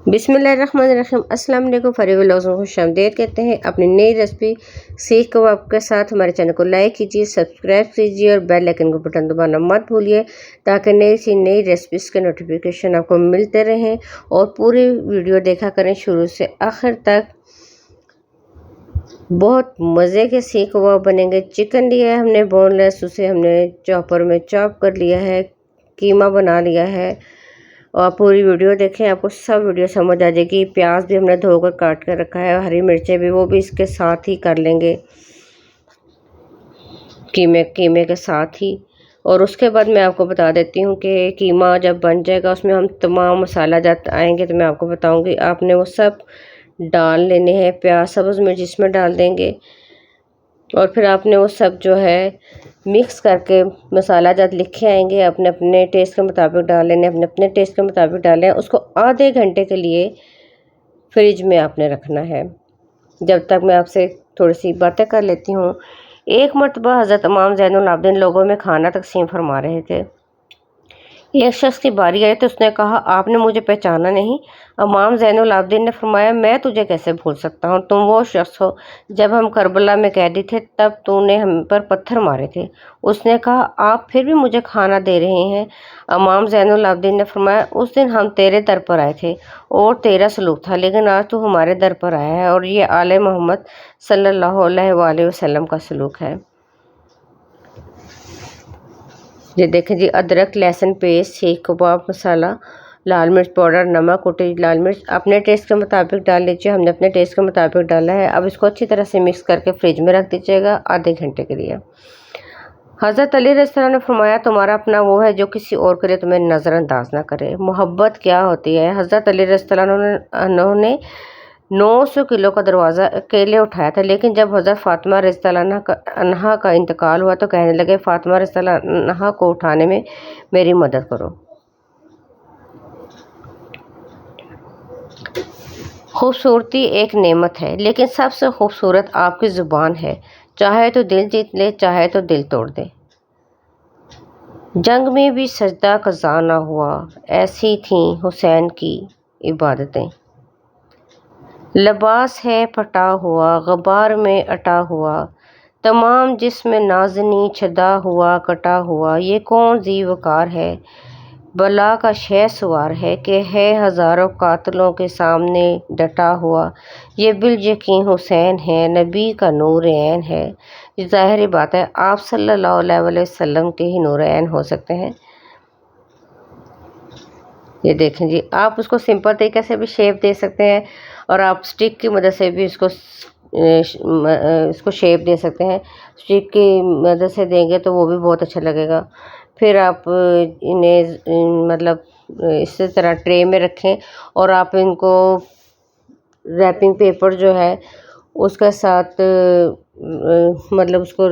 बिस्मिल्लाहिर्रहमानिर्रहीम। अस्सलाम वालेकुम। फरीब व्लॉग्स में खुशामदीद कहते हैं। अपनी नई रेसिपी सीख कबाब के साथ हमारे चैनल को लाइक कीजिए, सब्सक्राइब कीजिए और बेल आइकन को बटन दबाना मत भूलिए ताकि नई रेसिपीज़ के नोटिफिकेशन आपको मिलते रहें। और पूरी वीडियो देखा करें शुरू से आखिर तक। बहुत मज़े के सीख कबाब बनेंगे। चिकन लिया है हमने बोनलेस, उसे हमने चॉपर में चॉप कर लिया है, कीमा बना लिया है। और पूरी वीडियो देखें, आपको सब वीडियो समझ आ जाएगी। प्याज भी हमने धोकर काट कर रखा है, हरी मिर्चें भी, वो भी इसके साथ ही कर लेंगे, कीमे के साथ ही। और उसके बाद मैं आपको बता देती हूँ कि कीमा जब बन जाएगा उसमें हम तमाम मसाला जात आएंगे तो मैं आपको बताऊँगी। आपने वो सब डाल लेने हैं, प्याज सब्ज़ मिर्च इसमें डाल देंगे और फिर आपने वो सब जो है मिक्स करके मसाला जात लिखे आएंगे, अपने अपने टेस्ट के मुताबिक डाल लेने, अपने अपने टेस्ट के मुताबिक डालें। उसको आधे घंटे के लिए फ्रिज में आपने रखना है। जब तक मैं आपसे थोड़ी सी बातें कर लेती हूँ। एक मरतबा हज़रत इमाम ज़ैनुल आबिदीन लोगों में खाना तकसीम फरमा रहे थे। एक शख्स की बारी आई तो उसने कहा, आपने मुझे पहचाना नहीं? इमाम ज़ैनुल आबिदीन ने फरमाया, मैं तुझे कैसे भूल सकता हूँ, तुम वो शख्स हो जब हम करबला में कैदी थे तब तूने हम पर पत्थर मारे थे। उसने कहा, आप फिर भी मुझे खाना दे रहे हैं? इमाम ज़ैनुल आबिदीन ने फरमाया, उस दिन हम तेरे दर पर आए थे और तेरा सलूक था, लेकिन आज तू हमारे दर पर आया है और ये आले मोहम्मद सल्लल्लाहु अलैहि वसल्लम का सलूक है। ये देखें जी, अदरक, लहसुन पेस्ट, सीख कबाब मसाला, लाल मिर्च पाउडर, नमक, कुटी लाल मिर्च अपने टेस्ट के मुताबिक डाल लीजिए। हमने अपने टेस्ट के मुताबिक डाला है। अब इसको अच्छी तरह से मिक्स करके फ्रिज में रख दीजिएगा आधे घंटे के लिए। हज़रत अली रज़ियल्लाहु ने फरमाया, तुम्हारा अपना वो है जो किसी और के लिए तुम्हें नज़रअंदाज ना करे। मोहब्बत क्या होती है? हज़रत अली रज़ियल्लाहु ने 900 किलो का दरवाज़ा अकेले उठाया था, लेकिन जब हज़रत फ़ातिमा रज़ियल्लाहु अन्हा का इंतकाल हुआ तो कहने लगे, फ़ातिमा रज़ियल्लाहु अन्हा को उठाने में मेरी मदद करो। खूबसूरती एक नेमत है, लेकिन सबसे खूबसूरत आपकी ज़ुबान है। चाहे तो दिल जीत ले, चाहे तो दिल तोड़ दे। जंग में भी सजदा कज़ा ना हुआ, ऐसी थीं हुसैन की इबादतें। लिबास है फटा हुआ, ग़बार में अटा हुआ, तमाम जिस्म नाज़नी छदा हुआ कटा हुआ। ये कौन ज़ी वक़ार है, बला का शह सवार है कि है हज़ारों कातिलों के सामने डटा हुआ। ये बिल यकीन हुसैन है, नबी का नूर ऐन है। ज़ाहिर बात है आप सल्लल्लाहु अलैहि वसल्लम के ही नूर ऐन हो सकते हैं। ये देखें जी, आप उसको सिंपल तरीके से भी शेप दे सकते हैं और आप स्टिक की मदद से भी इसको शेप दे सकते हैं। स्टिक की मदद से देंगे तो वो भी बहुत अच्छा लगेगा। फिर आप इन्हें मतलब इसी तरह ट्रे में रखें और आप इनको रैपिंग पेपर जो है उसके साथ मतलब उसको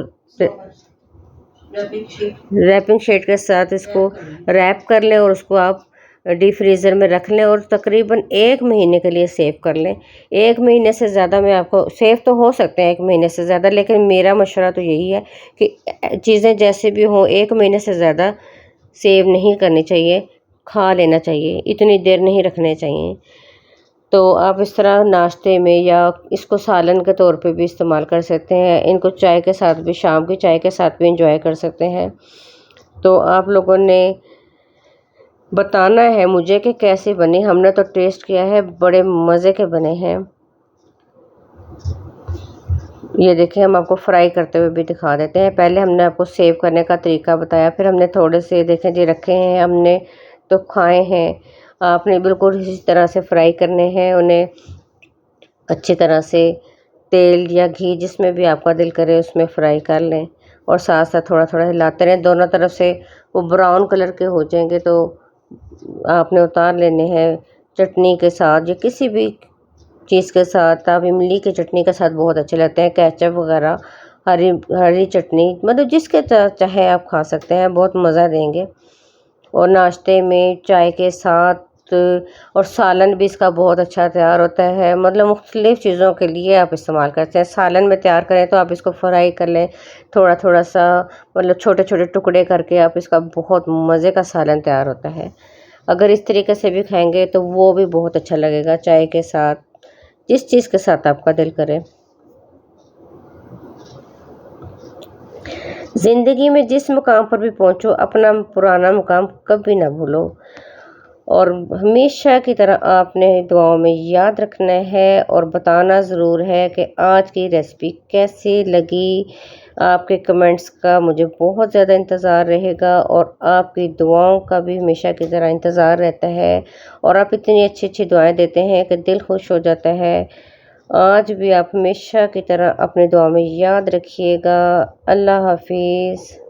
रैपिंग शीट के साथ इसको रैप कर लें और उसको आप डीप फ्रीज़र में रख लें और तकरीबन 1 महीने के लिए सेव कर लें। 1 महीने से ज़्यादा मैं आपको सेव तो हो सकते हैं 1 महीने से ज़्यादा, लेकिन मेरा मशवरा तो यही है कि चीज़ें जैसे भी हों 1 महीने से ज़्यादा सेव नहीं करनी चाहिए, खा लेना चाहिए, इतनी देर नहीं रखने चाहिए। तो आप इस तरह नाश्ते में या इसको सालन के तौर पे भी इस्तेमाल कर सकते हैं। इनको चाय के साथ भी, शाम की चाय के साथ भी इंजॉय कर सकते हैं। तो आप लोगों ने बताना है मुझे कि कैसे बने। हमने तो टेस्ट किया है, बड़े मज़े के बने हैं। ये देखिए, हम आपको फ्राई करते हुए भी दिखा देते हैं। पहले हमने आपको सेव करने का तरीका बताया, फिर हमने थोड़े से देखें जी रखे हैं हमने तो खाए हैं। आपने बिल्कुल इसी तरह से फ्राई करने हैं उन्हें, अच्छी तरह से तेल या घी जिसमें भी आपका दिल करे उसमें फ्राई कर लें और साथ साथ थोड़ा थोड़ा हिलाते रहें। दोनों तरफ से वो ब्राउन कलर के हो जाएंगे तो आपने उतार लेने हैं। चटनी के साथ या किसी भी चीज़ के साथ, आप इमली की चटनी के साथ बहुत अच्छे लगते हैं, केचप वगैरह, हरी चटनी, मतलब जिसके चाहे आप खा सकते हैं, बहुत मज़ा देंगे। और नाश्ते में चाय के साथ और सालन भी इसका बहुत अच्छा तैयार होता है। मतलब मुख्तलिफ़ चीज़ों के लिए आप इस्तेमाल करते हैं। सालन में तैयार करें तो आप इसको फ्राई कर लें थोड़ा थोड़ा सा, मतलब छोटे छोटे टुकड़े करके आप इसका बहुत मज़े का सालन तैयार होता है। अगर इस तरीके से भी खाएंगे तो वो भी बहुत अच्छा लगेगा, चाय के साथ, जिस चीज़ के साथ आपका दिल करे। ज़िंदगी में जिस मुकाम पर भी पहुँचो, अपना पुराना मुकाम कभी ना भूलो और हमेशा की तरह आपने दुआओं में याद रखना है और बताना ज़रूर है कि आज की रेसिपी कैसी लगी। आपके कमेंट्स का मुझे बहुत ज़्यादा इंतज़ार रहेगा और आपकी दुआओं का भी हमेशा की तरह इंतज़ार रहता है और आप इतनी अच्छी-अच्छी दुआएँ देते हैं कि दिल खुश हो जाता है। आज भी आप हमेशा की तरह अपनी दुआ में याद रखिएगा। अल्लाह हाफ़िज़।